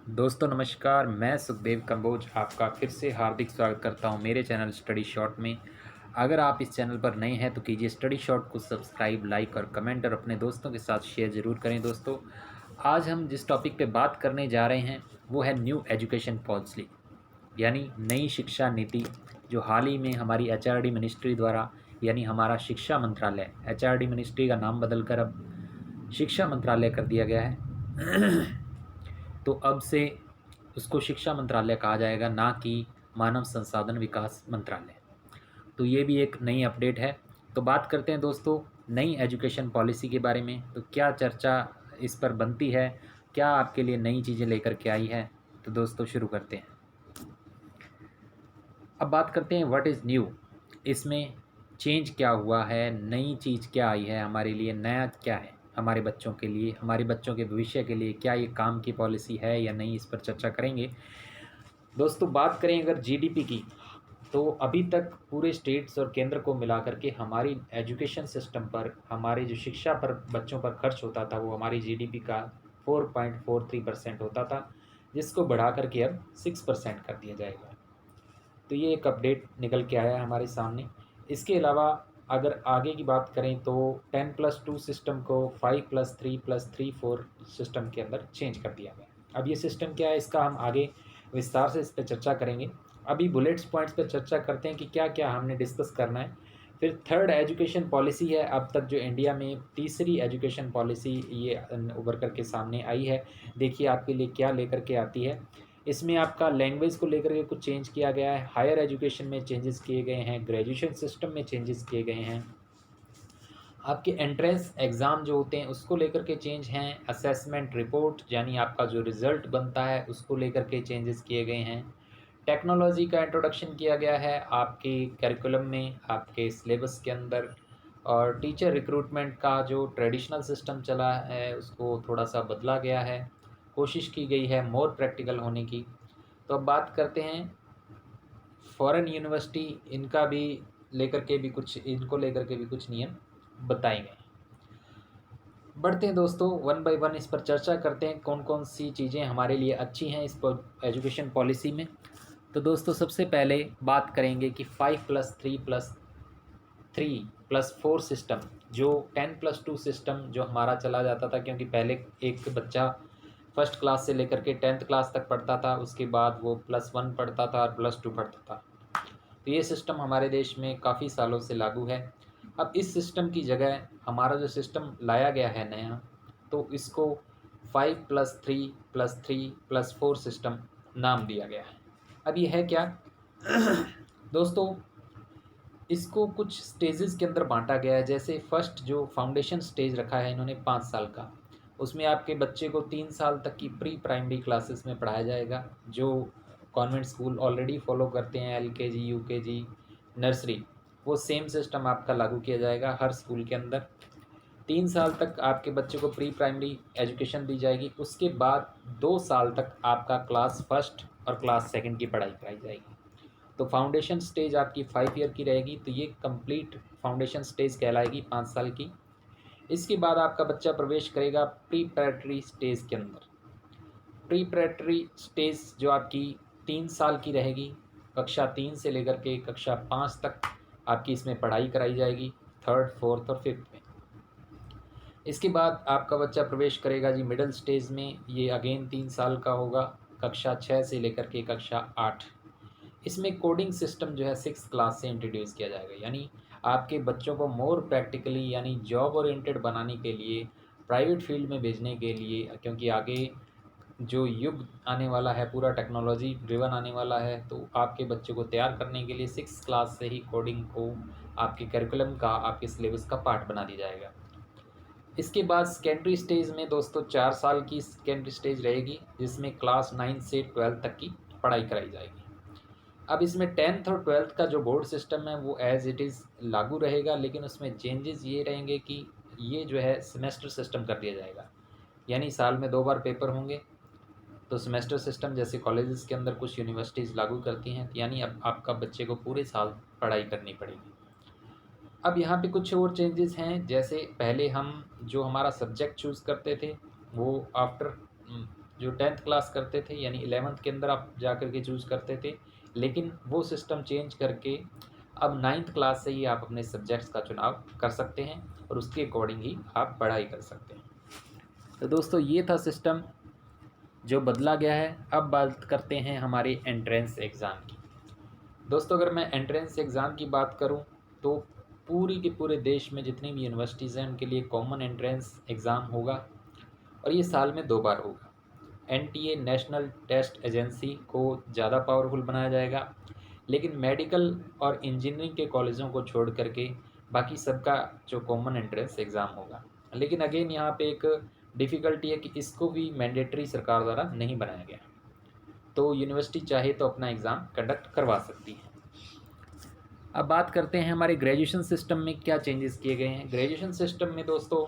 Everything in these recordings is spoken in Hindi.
दोस्तों नमस्कार, मैं सुखदेव कंबोज आपका फिर से हार्दिक स्वागत करता हूं मेरे चैनल स्टडी शॉर्ट में। अगर आप इस चैनल पर नए हैं तो कीजिए स्टडी शॉर्ट को सब्सक्राइब, लाइक और कमेंट और अपने दोस्तों के साथ शेयर ज़रूर करें। दोस्तों, आज हम जिस टॉपिक पे बात करने जा रहे हैं वो है न्यू एजुकेशन पॉलिसी, यानी नई शिक्षा नीति, जो हाल ही में हमारी एचआरडी मिनिस्ट्री द्वारा, यानी हमारा शिक्षा मंत्रालय, एचआरडी मिनिस्ट्री का नाम बदलकर अब शिक्षा मंत्रालय कर दिया गया है। तो अब से उसको शिक्षा मंत्रालय कहा जाएगा, ना कि मानव संसाधन विकास मंत्रालय। तो ये भी एक नई अपडेट है। तो बात करते हैं दोस्तों नई एजुकेशन पॉलिसी के बारे में। तो क्या चर्चा इस पर बनती है, क्या आपके लिए नई चीज़ें लेकर के आई है। तो दोस्तों शुरू करते हैं। अब बात करते हैं व्हाट इज़ न्यू, इसमें चेंज क्या हुआ है, नई चीज़ क्या आई है हमारे लिए, नया क्या है हमारे बच्चों के लिए, हमारे बच्चों के भविष्य के लिए, क्या ये काम की पॉलिसी है या नहीं, इस पर चर्चा करेंगे। दोस्तों बात करें अगर जीडीपी की, तो अभी तक पूरे स्टेट्स और केंद्र को मिला करके हमारी एजुकेशन सिस्टम पर, हमारी जो शिक्षा पर बच्चों पर खर्च होता था वो हमारी जीडीपी का 4.43% होता था, जिसको बढ़ा करके अब 6% कर दिया जाएगा। तो ये एक अपडेट निकल के आया है हमारे सामने। इसके अलावा अगर आगे की बात करें तो 10+2 सिस्टम को 5+3+3 4 सिस्टम के अंदर चेंज कर दिया गया। अब ये सिस्टम क्या है, इसका हम आगे विस्तार से इस पर चर्चा करेंगे। अभी बुलेट्स पॉइंट्स पर चर्चा करते हैं कि क्या क्या हमने डिस्कस करना है। फिर थर्ड एजुकेशन पॉलिसी है, अब तक जो इंडिया में तीसरी एजुकेशन पॉलिसी ये उभर करके सामने आई है। देखिए आपके लिए क्या लेकर के आती है। इसमें आपका लैंग्वेज को लेकर के कुछ चेंज किया गया है, हायर एजुकेशन में चेंजेस किए गए हैं, ग्रेजुएशन सिस्टम में चेंजेस किए गए हैं, आपके एंट्रेंस एग्ज़ाम जो होते हैं उसको लेकर के चेंज हैं, असेसमेंट रिपोर्ट यानी आपका जो रिज़ल्ट बनता है उसको लेकर के चेंजेस किए गए हैं, टेक्नोलॉजी का इंट्रोडक्शन किया गया है आपके करिकुलम में, आपके सिलेबस के अंदर। और टीचर रिक्रूटमेंट का जो ट्रेडिशनल सिस्टम चला है उसको थोड़ा सा बदला गया है, कोशिश की गई है मोर प्रैक्टिकल होने की। तो अब बात करते हैं फॉरेन यूनिवर्सिटी, इनका भी लेकर के भी कुछ, इनको लेकर के भी कुछ नियम बताए गए। बढ़ते हैं दोस्तों, वन बाय वन इस पर चर्चा करते हैं कौन कौन सी चीज़ें हमारे लिए अच्छी हैं इस पर एजुकेशन पॉलिसी में। तो दोस्तों सबसे पहले बात करेंगे कि 5+3+3+4 सिस्टम, जो 10+2 सिस्टम जो हमारा चला जाता था, क्योंकि पहले एक बच्चा फर्स्ट क्लास से लेकर के 10th क्लास तक पढ़ता था, उसके बाद वो +1 पढ़ता था और +2 पढ़ता था। तो ये सिस्टम हमारे देश में काफ़ी सालों से लागू है। अब इस सिस्टम की जगह हमारा जो सिस्टम लाया गया है नया, तो इसको 5+3+3+4 सिस्टम नाम दिया गया है। अब ये है क्या दोस्तों, इसको कुछ स्टेजेस के अंदर बांटा गया है। जैसे फर्स्ट जो फाउंडेशन स्टेज रखा है इन्होंने 5 साल का, उसमें आपके बच्चे को 3 साल तक की प्री प्राइमरी क्लासेस में पढ़ाया जाएगा, जो कॉन्वेंट स्कूल ऑलरेडी फॉलो करते हैं, एलकेजी यूकेजी नर्सरी, वो सेम सिस्टम आपका लागू किया जाएगा हर स्कूल के अंदर। 3 साल तक आपके बच्चे को प्री प्राइमरी एजुकेशन दी जाएगी, उसके बाद 2 साल तक आपका क्लास फर्स्ट और क्लास सेकंड की पढ़ाई कराई जाएगी। तो फाउंडेशन स्टेज आपकी 5 ईयर की रहेगी, तो ये कंप्लीट फाउंडेशन स्टेज कहलाएगी 5 साल की। इसके बाद आपका बच्चा प्रवेश करेगा प्री प्रेटरी स्टेज के अंदर। प्री प्रेटरी स्टेज जो आपकी 3 साल की रहेगी, कक्षा 3 से लेकर के कक्षा 5 तक आपकी इसमें पढ़ाई कराई जाएगी, थर्ड फोर्थ और फिफ्थ में। इसके बाद आपका बच्चा प्रवेश करेगा जी मिडिल स्टेज में, ये अगेन 3 साल का होगा, कक्षा 6 से लेकर के कक्षा 8। इसमें कोडिंग सिस्टम जो है 6 क्लास से इंट्रोड्यूस किया जाएगा, यानी आपके बच्चों को मोर प्रैक्टिकली यानी जॉब ओरिएंटेड बनाने के लिए, प्राइवेट फील्ड में भेजने के लिए, क्योंकि आगे जो युग आने वाला है पूरा टेक्नोलॉजी ड्रिवन आने वाला है, तो आपके बच्चे को तैयार करने के लिए 6 क्लास से ही कोडिंग को आपके करिकुलम का, आपके सिलेबस का पार्ट बना दिया जाएगा। इसके बाद सेकेंडरी स्टेज में दोस्तों 4 साल की सेकेंडरी स्टेज रहेगी, जिसमें क्लास 9 से 12 तक की पढ़ाई कराई जाएगी। अब इसमें 10th और 12th का जो बोर्ड सिस्टम है वो एज़ इट इज़ लागू रहेगा, लेकिन उसमें चेंजेस ये रहेंगे कि ये जो है सेमेस्टर सिस्टम कर दिया जाएगा, यानी साल में 2 बार पेपर होंगे। तो सेमेस्टर सिस्टम जैसे कॉलेजेस के अंदर कुछ यूनिवर्सिटीज़ लागू करती हैं, यानी अब आपका बच्चे को पूरे साल पढ़ाई करनी पड़ेगी। अब यहाँ पे कुछ और चेंजेस हैं, जैसे पहले हम जो हमारा सब्जेक्ट चूज़ करते थे वो आफ्टर जो 10th क्लास करते थे यानी 11th के अंदर आप जा कर के चूज़ करते थे, लेकिन वो सिस्टम चेंज करके अब 9th क्लास से ही आप अपने सब्जेक्ट्स का चुनाव कर सकते हैं और उसके अकॉर्डिंग ही आप पढ़ाई कर सकते हैं। तो दोस्तों ये था सिस्टम जो बदला गया है। अब बात करते हैं हमारे एंट्रेंस एग्ज़ाम की। दोस्तों अगर मैं एंट्रेंस एग्ज़ाम की बात करूं तो पूरी के पूरे देश में जितनी भी यूनिवर्सिटीज़ हैं उनके लिए कॉमन एंट्रेंस एग्ज़ाम होगा और ये साल में 2 बार होगा। एनटीए नेशनल टेस्ट एजेंसी को ज़्यादा पावरफुल बनाया जाएगा, लेकिन मेडिकल और इंजीनियरिंग के कॉलेजों को छोड़ करके बाकी सबका जो कॉमन एंट्रेंस एग्ज़ाम होगा। लेकिन अगेन यहाँ पे एक डिफ़िकल्टी है कि इसको भी मैंडेटरी सरकार द्वारा नहीं बनाया गया, तो यूनिवर्सिटी चाहे तो अपना एग्ज़ाम कंडक्ट करवा सकती है। अब बात करते हैं हमारे ग्रेजुएशन सिस्टम में क्या चेंजेस किए गए हैं। ग्रेजुएशन सिस्टम में दोस्तों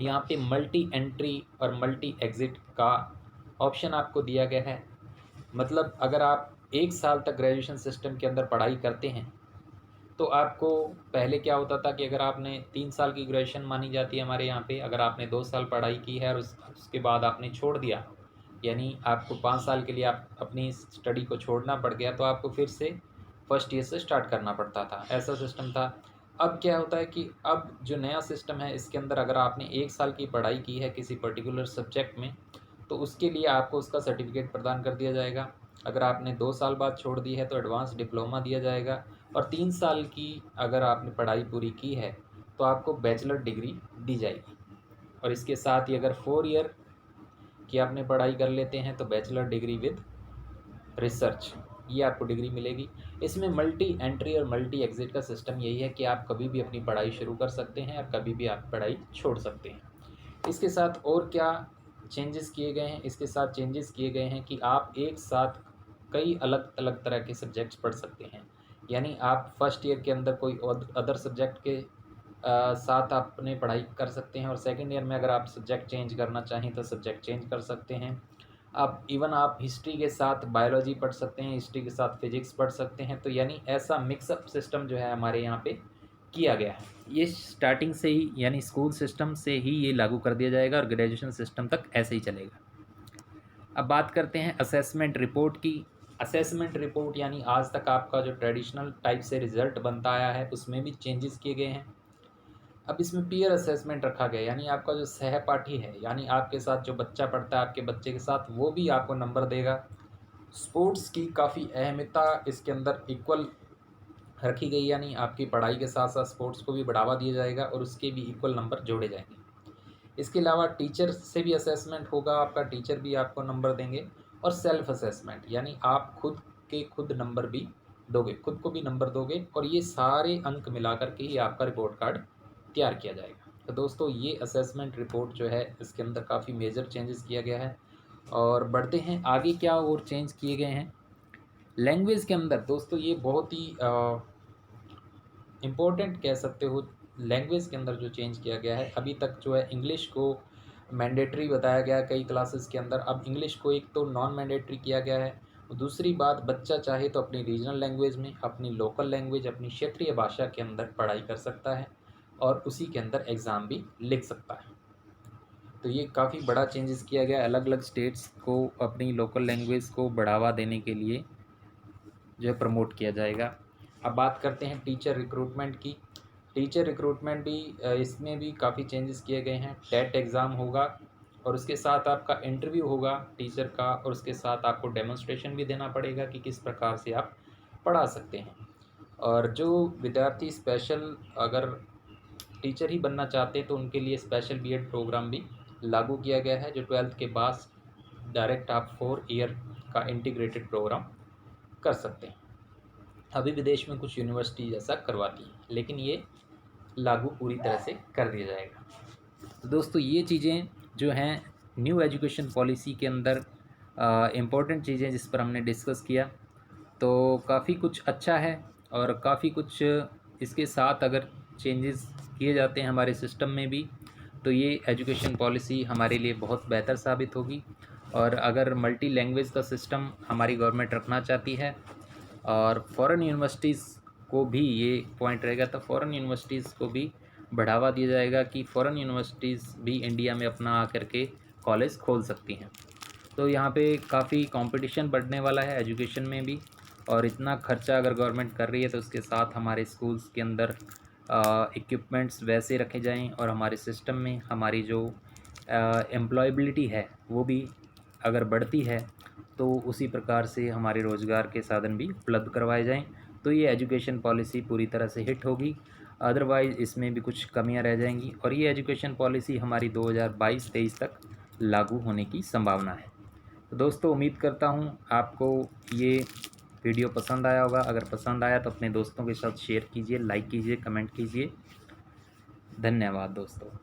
यहाँ पे मल्टी एंट्री और मल्टी एग्ज़िट का ऑप्शन आपको दिया गया है। मतलब अगर आप 1 साल तक ग्रेजुएशन सिस्टम के अंदर पढ़ाई करते हैं तो आपको पहले क्या होता था कि अगर आपने 3 साल की ग्रेजुएशन मानी जाती है हमारे यहाँ पे, अगर आपने 2 साल पढ़ाई की है और उसके बाद आपने छोड़ दिया, यानी आपको 5 साल के लिए आप अपनी स्टडी को छोड़ना पड़ गया, तो आपको फिर से फर्स्ट ईयर से स्टार्ट करना पड़ता था, ऐसा सिस्टम था। अब क्या होता है कि अब जो नया सिस्टम है इसके अंदर अगर आपने 1 साल की पढ़ाई की है किसी पर्टिकुलर सब्जेक्ट में, तो उसके लिए आपको उसका सर्टिफिकेट प्रदान कर दिया जाएगा। अगर आपने 2 साल बाद छोड़ दी है तो एडवांस डिप्लोमा दिया जाएगा, और 3 साल की अगर आपने पढ़ाई पूरी की है तो आपको बैचलर डिग्री दी जाएगी। और इसके साथ ही अगर 4 ईयर की आपने पढ़ाई कर लेते हैं तो बैचलर डिग्री विद रिसर्च, ये आपको डिग्री मिलेगी। इसमें मल्टी एंट्री और मल्टी एग्ज़िट का सिस्टम यही है कि आप कभी भी अपनी पढ़ाई शुरू कर सकते हैं और कभी भी आप पढ़ाई छोड़ सकते हैं। इसके साथ और क्या चेंजेस किए गए हैं, इसके साथ चेंजेस किए गए हैं कि आप एक साथ कई अलग अलग तरह के सब्जेक्ट्स पढ़ सकते हैं। यानी आप फर्स्ट ईयर के अंदर कोई अदर सब्जेक्ट के साथ आप अपने पढ़ाई कर सकते हैं, और सेकंड ईयर में अगर आप सब्जेक्ट चेंज करना चाहें तो सब्जेक्ट चेंज कर सकते हैं। आप इवन आप हिस्ट्री के साथ बायोलॉजी पढ़ सकते हैं, हिस्ट्री के साथ फिजिक्स पढ़ सकते हैं। तो यानी ऐसा मिक्सअप सिस्टम जो है हमारे यहाँ पे किया गया है। ये स्टार्टिंग से ही यानी स्कूल सिस्टम से ही ये लागू कर दिया जाएगा और ग्रेजुएशन सिस्टम तक ऐसे ही चलेगा। अब बात करते हैं असेसमेंट रिपोर्ट की। असेसमेंट रिपोर्ट यानी आज तक आपका जो ट्रेडिशनल टाइप से रिज़ल्ट बनता आया है उसमें भी चेंजेस किए गए हैं। अब इसमें पीयर असेसमेंट रखा गया, यानी आपका जो सहपाठी है, यानी आपके साथ जो बच्चा पढ़ता है आपके बच्चे के साथ, वो भी आपको नंबर देगा। स्पोर्ट्स की काफ़ी अहमियता इसके अंदर इक्वल रखी गई, यानी आपकी पढ़ाई के साथ साथ स्पोर्ट्स को भी बढ़ावा दिया जाएगा और उसके भी इक्वल नंबर जोड़े जाएंगे। इसके अलावा टीचर से भी असेसमेंट होगा, आपका टीचर भी आपको नंबर देंगे। और सेल्फ असेसमेंट यानी आप खुद नंबर भी दोगे, खुद को भी नंबर दोगे, और ये सारे अंक मिलाकर के ही आपका रिपोर्ट कार्ड तैयार किया जाएगा। तो दोस्तों ये असेसमेंट रिपोर्ट जो है इसके अंदर काफ़ी मेजर चेंजेस किया गया है। और बढ़ते हैं आगे, क्या और चेंज किए गए हैं लैंग्वेज के अंदर। दोस्तों ये बहुत ही इम्पोर्टेंट कह सकते हो। लैंग्वेज के अंदर जो चेंज किया गया है, अभी तक जो है इंग्लिश को मैंडेटरी बताया गया है कई क्लासेस के अंदर, अब इंग्लिश को एक तो नॉन मैंडेटरी किया गया है। दूसरी बात, बच्चा चाहे तो अपनी रीजनल लैंग्वेज में, अपनी लोकल लैंग्वेज, अपनी क्षेत्रीय भाषा के अंदर पढ़ाई कर सकता है और उसी के अंदर एग्ज़ाम भी लिख सकता है। तो ये काफ़ी बड़ा चेंजेस किया गया है। अलग अलग स्टेट्स को अपनी लोकल लैंग्वेज को बढ़ावा देने के लिए जो है प्रमोट किया जाएगा। अब बात करते हैं टीचर रिक्रूटमेंट की। टीचर रिक्रूटमेंट भी इसमें भी काफ़ी चेंजेस किए गए हैं। टेट एग्ज़ाम होगा और उसके साथ आपका इंटरव्यू होगा टीचर का, और उसके साथ आपको डेमोन्स्ट्रेशन भी देना पड़ेगा कि किस प्रकार से आप पढ़ा सकते हैं। और जो विद्यार्थी स्पेशल अगर टीचर ही बनना चाहते हैं तो उनके लिए स्पेशल बीएड प्रोग्राम भी लागू किया गया है, जो 12th के बाद डायरेक्ट आप 4 ईयर का इंटीग्रेटेड प्रोग्राम कर सकते हैं। अभी विदेश में कुछ यूनिवर्सिटी ऐसा करवाती हैं, लेकिन ये लागू पूरी तरह से कर दिया जाएगा। तो दोस्तों ये चीज़ें जो हैं न्यू एजुकेशन पॉलिसी के अंदर इम्पोर्टेंट चीज़ें जिस पर हमने डिस्कस किया, तो काफ़ी कुछ अच्छा है। और काफ़ी कुछ इसके साथ अगर चेंजेस किए जाते हैं हमारे सिस्टम में भी, तो ये एजुकेशन पॉलिसी हमारे लिए बहुत बेहतर साबित होगी। और अगर मल्टी लैंग्वेज का सिस्टम हमारी गवर्नमेंट रखना चाहती है और फॉरेन यूनिवर्सिटीज़ को भी ये पॉइंट रहेगा, तो फॉरेन यूनिवर्सिटीज़ को भी बढ़ावा दिया जाएगा कि फ़ॉरेन यूनिवर्सिटीज़ भी इंडिया में अपना आकर के कॉलेज खोल सकती हैं। तो यहाँ पे काफ़ी कंपटीशन बढ़ने वाला है एजुकेशन में भी, और इतना खर्चा अगर गवर्नमेंट कर रही है तो उसके साथ हमारे स्कूल्स के अंदर इक्विपमेंट्स वैसे रखे जाएं, और हमारे सिस्टम में हमारी जो एम्प्लॉयबिलिटी है वो भी अगर बढ़ती है तो उसी प्रकार से हमारे रोज़गार के साधन भी उपलब्ध करवाए जाएं, तो ये एजुकेशन पॉलिसी पूरी तरह से हिट होगी। अदरवाइज़ इसमें भी कुछ कमियां रह जाएंगी, और ये एजुकेशन पॉलिसी हमारी 2022-23 तक लागू होने की संभावना है। तो दोस्तों, उम्मीद करता हूँ आपको ये वीडियो पसंद आया होगा। अगर पसंद आया तो अपने दोस्तों के साथ शेयर कीजिए, लाइक कीजिए, कमेंट कीजिए। धन्यवाद दोस्तों।